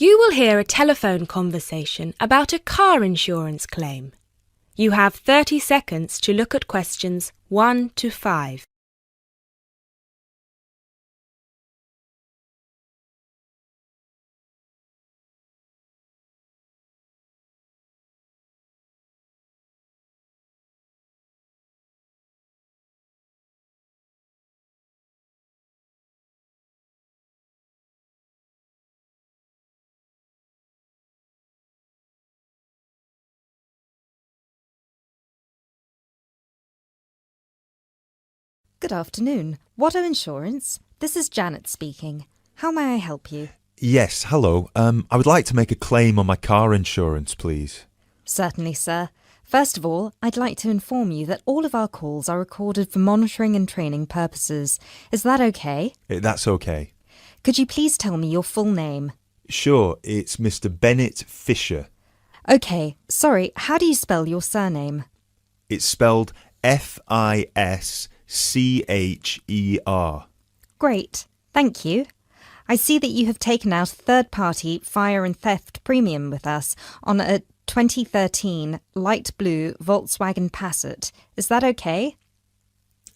You will hear a telephone conversation about a car insurance claim. You have 30 seconds to look at questions 1 to 5. Good afternoon. Watto Insurance. This is Janet speaking. How may I help you? Yes, hello. I would like to make a claim on my car insurance, please. Certainly, sir. First of all, I'd like to inform you that all of our calls are recorded for monitoring and training purposes. Is that okay? That's okay. Could you please tell me your full name? Sure, it's Mr. Bennett Fisher. Okay, sorry, how do you spell your surname? It's spelled Fischer. Great, thank you. I see that you have taken out a third-party fire and theft premium with us on a 2013 light blue Volkswagen Passat. Is that okay?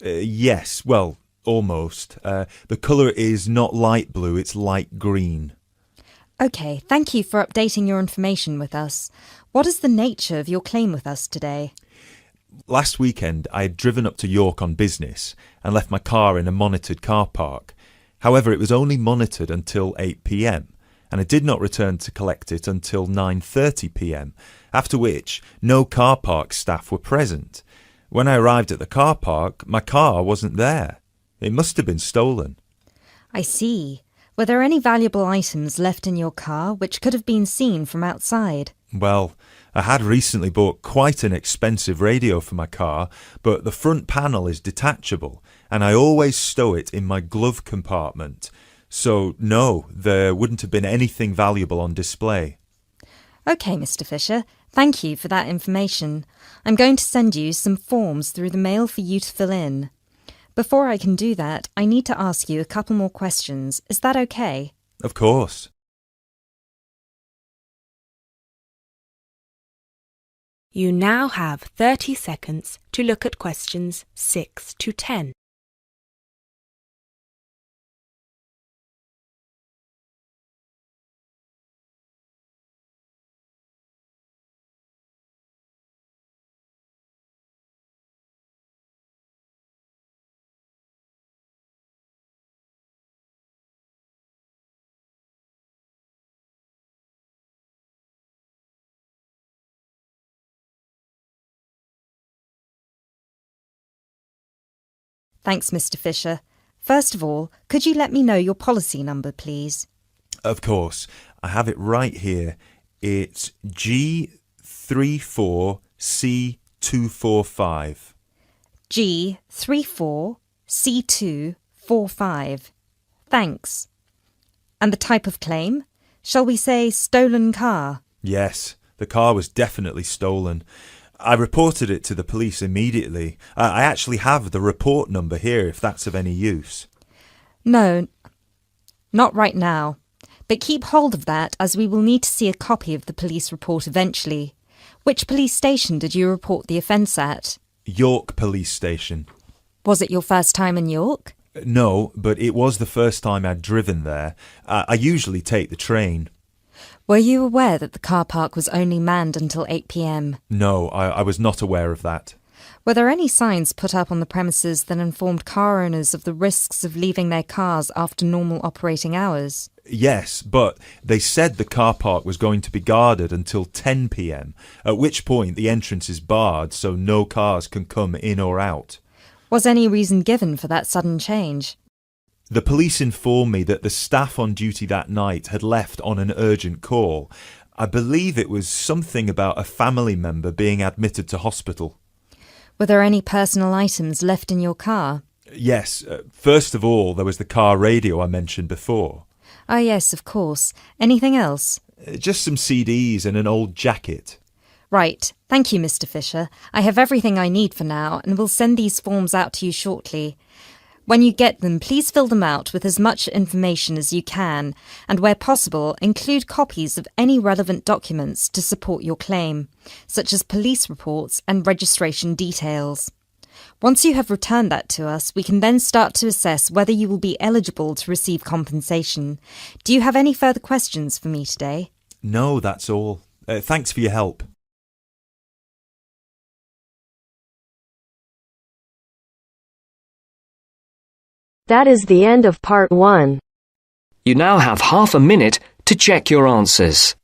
Yes, well, almost. The colour is not light blue, it's light green. Okay, thank you for updating your information with us. What is the nature of your claim with us today? Last weekend, I had driven up to York on business and left my car in a monitored car park. However, it was only monitored until 8 p.m, and I did not return to collect it until 9:30 p.m, after which no car park staff were present. When I arrived at the car park, my car wasn't there. It must have been stolen. I see. Were there any valuable items left in your car which could have been seen from outside? Well, I had recently bought quite an expensive radio for my car, but the front panel is detachable, and I always stow it in my glove compartment. So, no, there wouldn't have been anything valuable on display. Okay, Mr. Fisher. Thank you for that information. I'm going to send you some forms through the mail for you to fill in. Before I can do that, I need to ask you a couple more questions. Is that okay? Of course. You now have 30 seconds to look at questions 6 to 10. Thanks, Mr. Fisher. First of all, could you let me know your policy number, please? Of course. I have it right here. It's G34C245. G34C245. Thanks. And the type of claim? Shall we say stolen car? Yes, the car was definitely stolen. I reported it to the police immediately. I actually have the report number here if that's of any use. No, not right now. But keep hold of that as we will need to see a copy of the police report eventually. Which police station did you report the offence at? York Police Station. Was it your first time in York? No, but it was the first time I'd driven there. I usually take the train. Were you aware that the car park was only manned until 8 p.m? No, I was not aware of that. Were there any signs put up on the premises that informed car owners of the risks of leaving their cars after normal operating hours? Yes, but they said the car park was going to be guarded until 10 p.m, at which point the entrance is barred so no cars can come in or out. Was any reason given for that sudden change? The police informed me that the staff on duty that night had left on an urgent call. I believe it was something about a family member being admitted to hospital. Were there any personal items left in your car? Yes, first of all, there was the car radio I mentioned before. Ah, yes, of course. Anything else? Just some CDs and an old jacket. Right. Thank you, Mr. Fisher. I have everything I need for now and will send these forms out to you shortly. When you get them, please fill them out with as much information as you can, and where possible, include copies of any relevant documents to support your claim, such as police reports and registration details. Once you have returned that to us, we can then start to assess whether you will be eligible to receive compensation. Do you have any further questions for me today? No, that's all. Thanks for your help. That is the end of part 1. You now have half a minute to check your answers.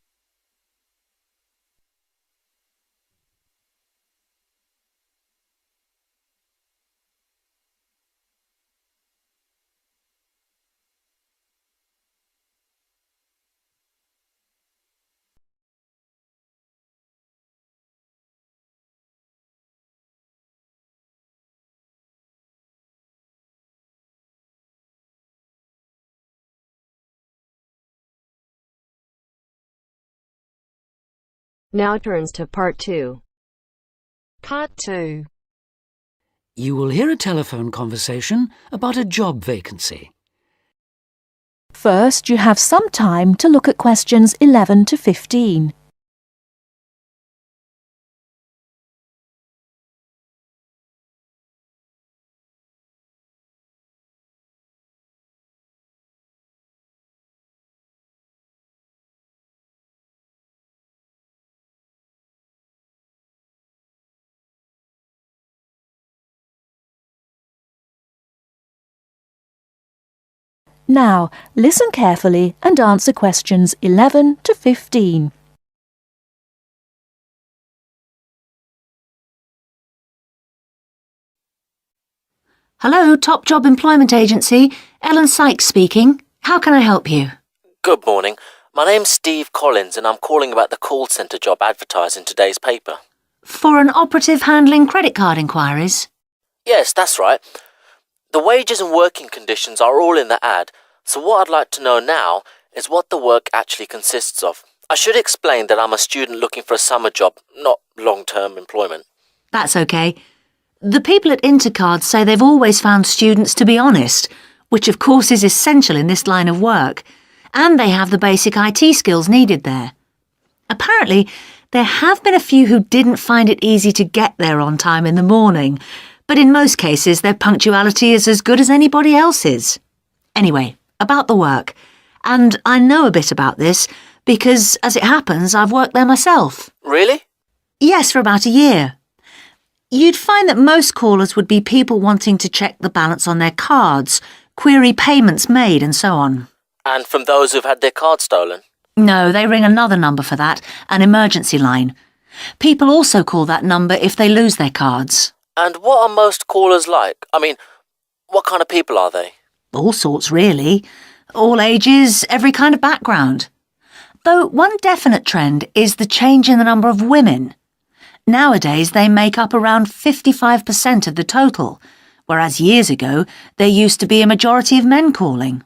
Now turns to part 2. Part 2. You will hear a telephone conversation about a job vacancy. First, you have some time to look at questions 11 to 15. Now, listen carefully and answer questions 11 to 15. Hello, Top Job Employment Agency. Ellen Sykes speaking. How can I help you? Good morning. My name's Steve Collins and I'm calling about the call centre job advertised in today's paper. For an operative handling credit card inquiries? Yes, that's right. The wages and working conditions are all in the ad, so what I'd like to know now is what the work actually consists of. I should explain that I'm a student looking for a summer job, not long-term employment. That's okay. The people at Intercard say they've always found students to be honest, which of course is essential in this line of work, and they have the basic IT skills needed there. Apparently, there have been a few who didn't find it easy to get there on time in the morning, but in most cases their punctuality is as good as anybody else's. Anyway, about the work. And I know a bit about this because, as it happens, I've worked there myself. Really? Yes, for about a year. You'd find that most callers would be people wanting to check the balance on their cards, query payments made and so on. And from those who've had their card stolen? No, they ring another number for that, an emergency line. People also call that number if they lose their cards. And what are most callers like? I mean, what kind of people are they? All sorts, really. All ages, every kind of background. Though one definite trend is the change in the number of women. Nowadays, they make up around 55% of the total, whereas years ago, there used to be a majority of men calling.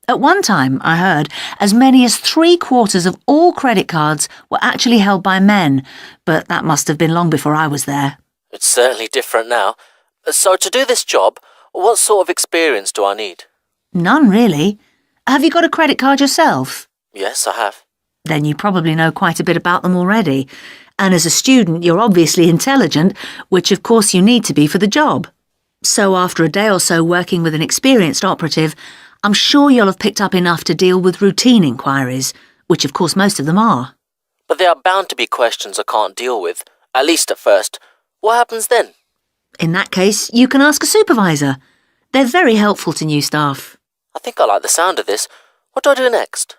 At one time, I heard, as many as 3/4 of all credit cards were actually held by men, but that must have been long before I was there. It's certainly different now. So to do this job, what sort of experience do I need? None, really. Have you got a credit card yourself? Yes, I have. Then you probably know quite a bit about them already. And as a student, you're obviously intelligent, which of course you need to be for the job. So after a day or so working with an experienced operative, I'm sure you'll have picked up enough to deal with routine inquiries, which of course most of them are. But there are bound to be questions I can't deal with, at least at first. What happens then? In that case, you can ask a supervisor. They're very helpful to new staff. I think I like the sound of this. What do I do next?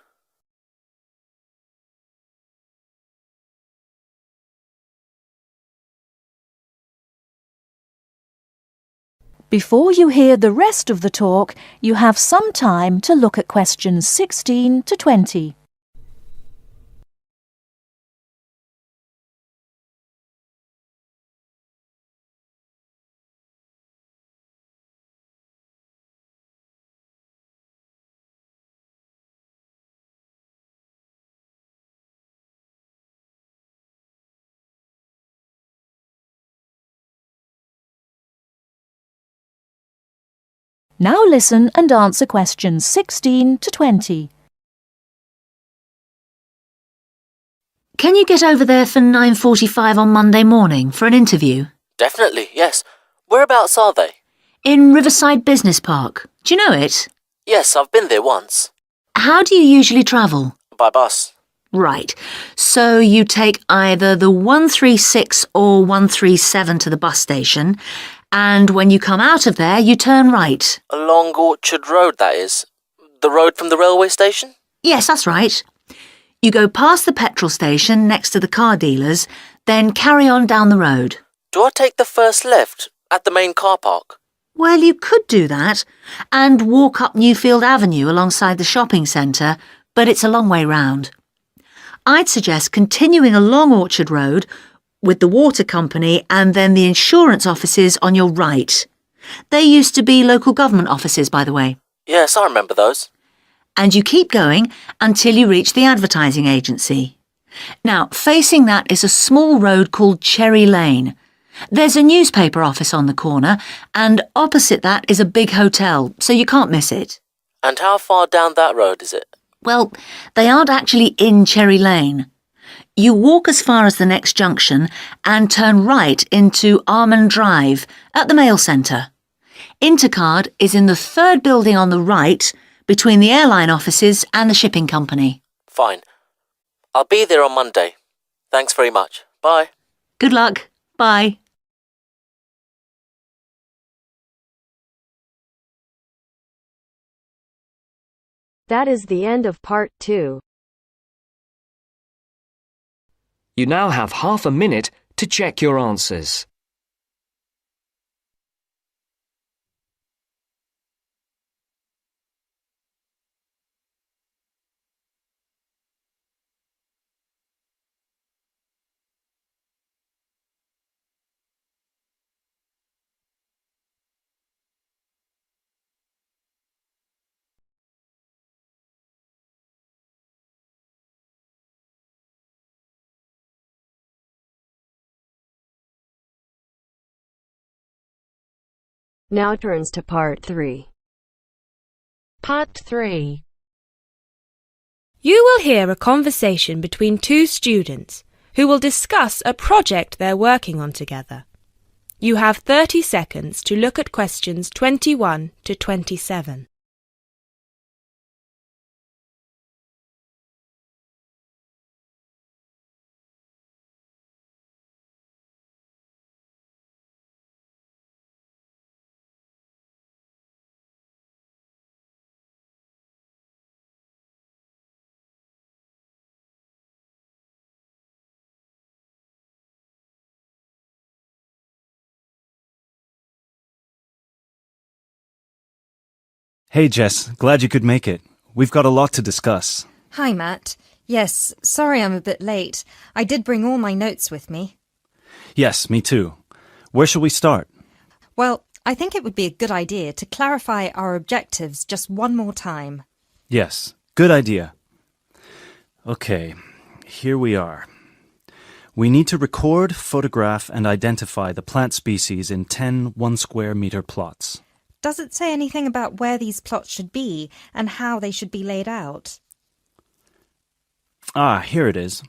Before you hear the rest of the talk, you have some time to look at questions 16 to 20. Now listen and answer questions 16 to 20. Can you get over there for 9:45 on Monday morning for an interview? Definitely, yes. Whereabouts are they? In Riverside Business Park. Do you know it? Yes, I've been there once. How do you usually travel? By bus. Right. So you take either the 136 or 137 to the bus station, and when you come out of there, you turn right. Along Orchard Road, that is. The road from the railway station? Yes, that's right. You go past the petrol station next to the car dealers, then carry on down the road. Do I take the first left at the main car park? Well, you could do that and walk up Newfield Avenue alongside the shopping centre, but it's a long way round. I'd suggest continuing along Orchard Road with the water company and then the insurance offices on your right. They used to be local government offices, by the way. Yes, I remember those. And you keep going until you reach the advertising agency. Now, facing that is a small road called Cherry Lane. There's a newspaper office on the corner, and opposite that is a big hotel, so you can't miss it. And how far down that road is it? Well, they aren't actually in Cherry Lane. You walk as far as the next junction and turn right into Armand Drive at the mail centre. Intercard is in the third building on the right, between the airline offices and the shipping company. Fine. I'll be there on Monday. Thanks very much. Bye. Good luck. Bye. That is the end of part 2. You now have half a minute to check your answers. Now turns to part 3. Part 3. You will hear a conversation between two students who will discuss a project they're working on together. You have 30 seconds to look at questions 21 to 27. Hey Jess, glad you could make it. We've got a lot to discuss. Hi, Matt. Yes, sorry I'm a bit late. I did bring all my notes with me. Yes, me too. Where shall we start? Well, I think it would be a good idea to clarify our objectives just one more time. Yes, good idea. Okay, here we are. We need to record, photograph, and identify the plant species in 10 1-square-meter plots. Does it say anything about where these plots should be and how they should be laid out? Ah, here it is.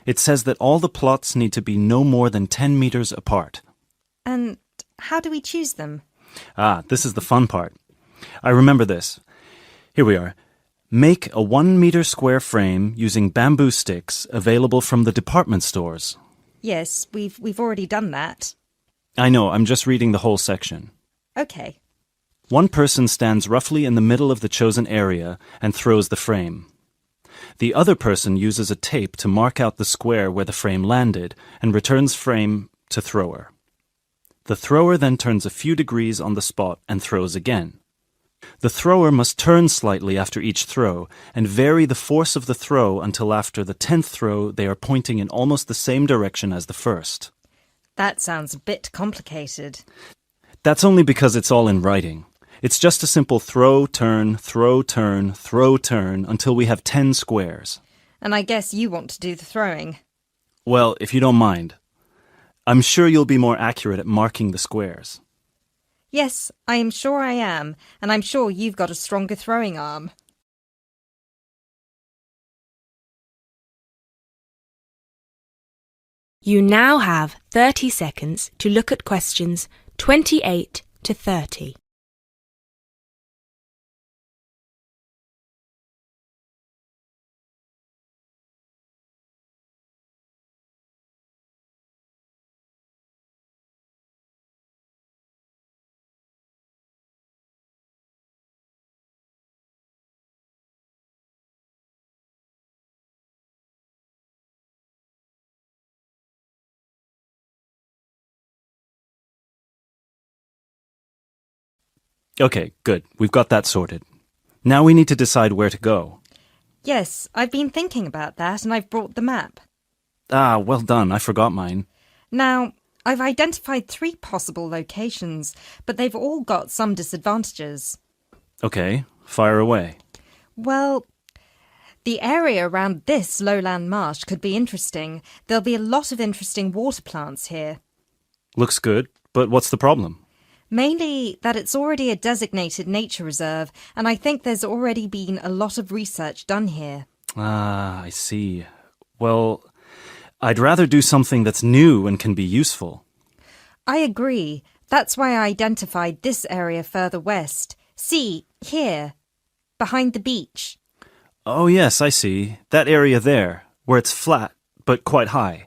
It says that all the plots need to be no more than 10 meters apart. And how do we choose them? Ah, this is the fun part. I remember this. Here we are. Make a 1-meter square frame using bamboo sticks available from the department stores. Yes, we've already done that. I know, I'm just reading the whole section. Okay. One person stands roughly in the middle of the chosen area and throws the frame. The other person uses a tape to mark out the square where the frame landed and returns frame to thrower. The thrower then turns a few degrees on the spot and throws again. The thrower must turn slightly after each throw and vary the force of the throw until after the 10th throw they are pointing in almost the same direction as the first. That sounds a bit complicated. That's only because it's all in writing. It's just a simple throw, turn, throw, turn, throw, turn until we have 10 squares. And I guess you want to do the throwing. Well, if you don't mind. I'm sure you'll be more accurate at marking the squares. Yes, I am sure I am, and I'm sure you've got a stronger throwing arm. You now have 30 seconds to look at questions 28 to 30. Okay, good. We've got that sorted. Now we need to decide where to go. Yes, I've been thinking about that and I've brought the map. Ah, well done. I forgot mine. Now, I've identified 3 possible locations, but they've all got some disadvantages. Okay, fire away. Well, the area around this lowland marsh could be interesting. There'll be a lot of interesting water plants here. Looks good, but what's the problem? Mainly that it's already a designated nature reserve, and I think there's already been a lot of research done here. Ah, I see. Well, I'd rather do something that's new and can be useful. I agree. That's why I identified this area further west. See, here, behind the beach. Oh, yes, I see. That area there, where it's flat, but quite high.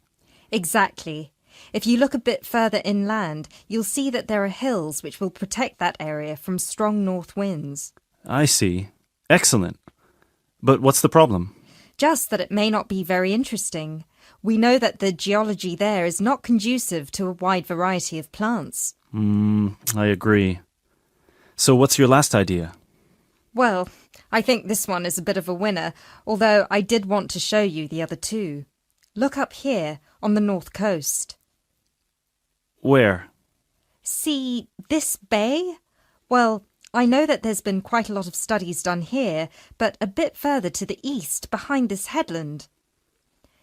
Exactly. If you look a bit further inland, you'll see that there are hills which will protect that area from strong north winds. I see. Excellent. But what's the problem? Just that it may not be very interesting. We know that the geology there is not conducive to a wide variety of plants. I agree. So what's your last idea? Well, I think this one is a bit of a winner, although I did want to show you the other 2. Look up here, on the north coast. Where? See this bay? Well, I know that there's been quite a lot of studies done here, but a bit further to the east, behind this headland.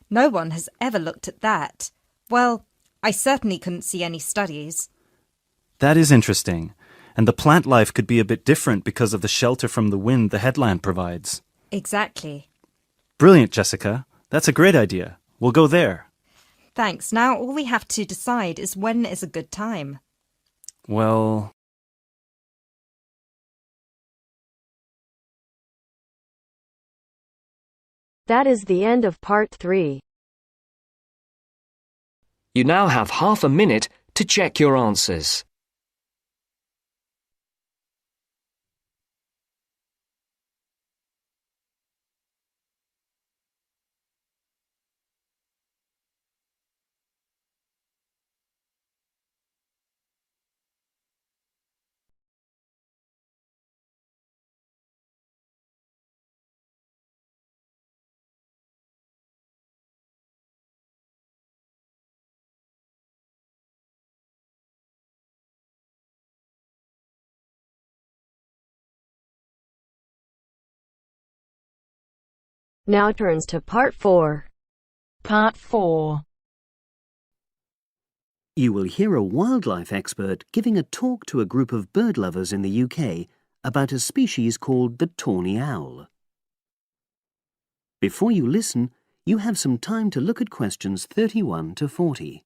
No one has ever looked at that. Well, I certainly couldn't see any studies. That is interesting. And the plant life could be a bit different because of the shelter from the wind the headland provides. Exactly. Brilliant, Jessica. That's a great idea. We'll go there. Thanks. Now all we have to decide is when is a good time. Well... That is the end of part 3. You now have half a minute to check your answers. Now turns to part 4. Part 4. You will hear a wildlife expert giving a talk to a group of bird lovers in the UK about a species called the tawny owl. Before you listen, you have some time to look at questions 31 to 40.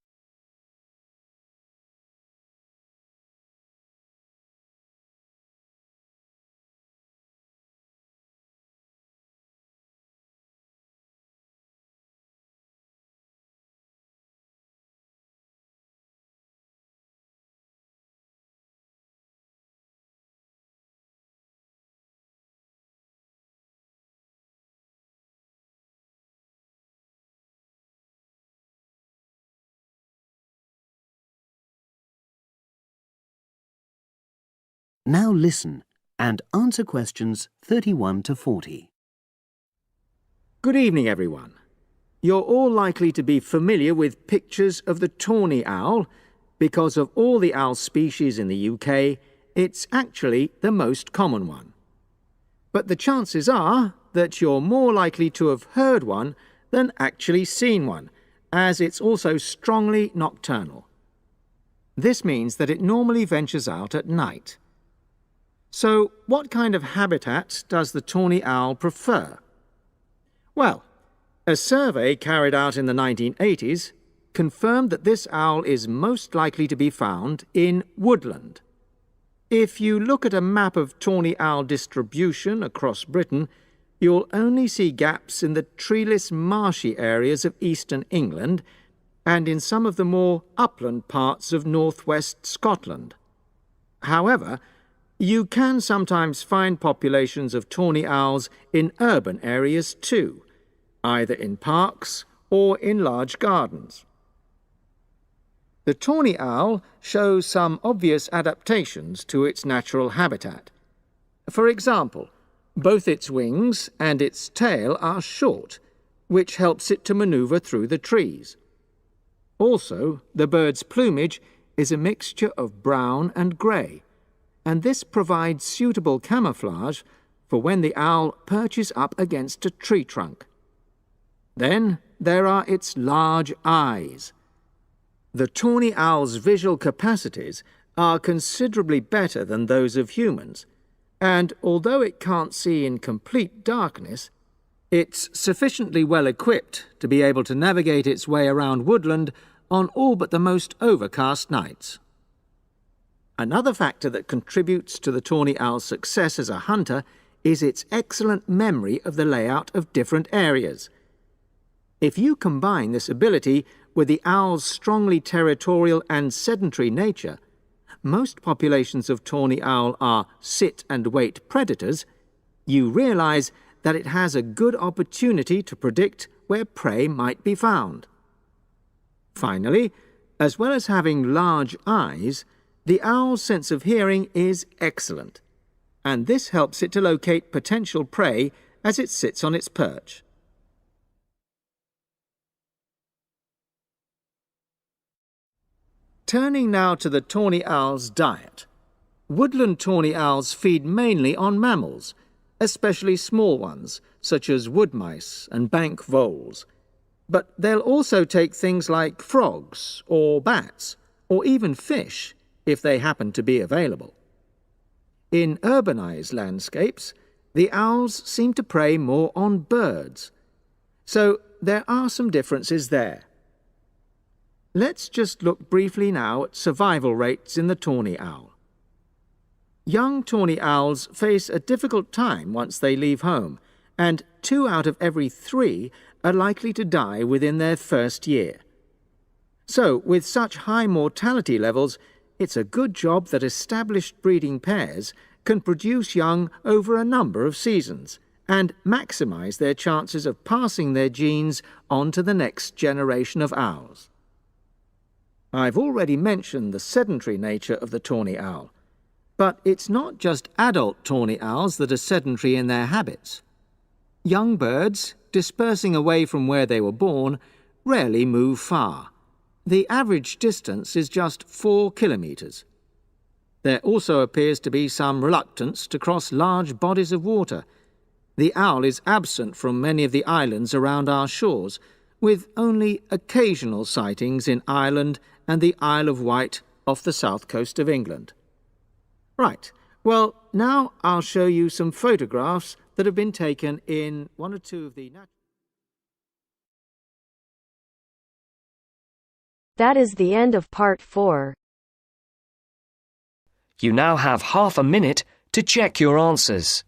Now listen and answer questions 31 to 40. Good evening, everyone. You're all likely to be familiar with pictures of the tawny owl. Because of all the owl species in the UK, it's actually the most common one. But the chances are that you're more likely to have heard one than actually seen one, as it's also strongly nocturnal. This means that it normally ventures out at night. So, what kind of habitat does the tawny owl prefer? Well, a survey carried out in the 1980s confirmed that this owl is most likely to be found in woodland. If you look at a map of tawny owl distribution across Britain, you'll only see gaps in the treeless marshy areas of eastern England and in some of the more upland parts of northwest Scotland. However, you can sometimes find populations of tawny owls in urban areas too, either in parks or in large gardens. The tawny owl shows some obvious adaptations to its natural habitat. For example, both its wings and its tail are short, which helps it to maneuver through the trees. Also, the bird's plumage is a mixture of brown and grey, and this provides suitable camouflage for when the owl perches up against a tree trunk. Then there are its large eyes. The tawny owl's visual capacities are considerably better than those of humans, and although it can't see in complete darkness, it's sufficiently well equipped to be able to navigate its way around woodland on all but the most overcast nights. Another factor that contributes to the tawny owl's success as a hunter is its excellent memory of the layout of different areas. If you combine this ability with the owl's strongly territorial and sedentary nature, most populations of tawny owl are sit-and-wait predators, you realize that it has a good opportunity to predict where prey might be found. Finally, as well as having large eyes, the owl's sense of hearing is excellent, and this helps it to locate potential prey as it sits on its perch. Turning now to the tawny owl's diet. Woodland tawny owls feed mainly on mammals, especially small ones, such as wood mice and bank voles. But they'll also take things like frogs or bats, or even fish, if they happen to be available. In urbanized landscapes, the owls seem to prey more on birds. So there are some differences there. Let's just look briefly now at survival rates in the tawny owl. Young tawny owls face a difficult time once they leave home, and 2 out of every 3 are likely to die within their first year. So, with such high mortality levels, it's a good job that established breeding pairs can produce young over a number of seasons and maximize their chances of passing their genes on to the next generation of owls. I've already mentioned the sedentary nature of the tawny owl, but it's not just adult tawny owls that are sedentary in their habits. Young birds, dispersing away from where they were born, rarely move far. The average distance is just 4 kilometres. There also appears to be some reluctance to cross large bodies of water. The owl is absent from many of the islands around our shores, with only occasional sightings in Ireland and the Isle of Wight off the south coast of England. Right, well, now I'll show you some photographs that have been taken in one or two of the... That is the end of part 4. You now have half a minute to check your answers.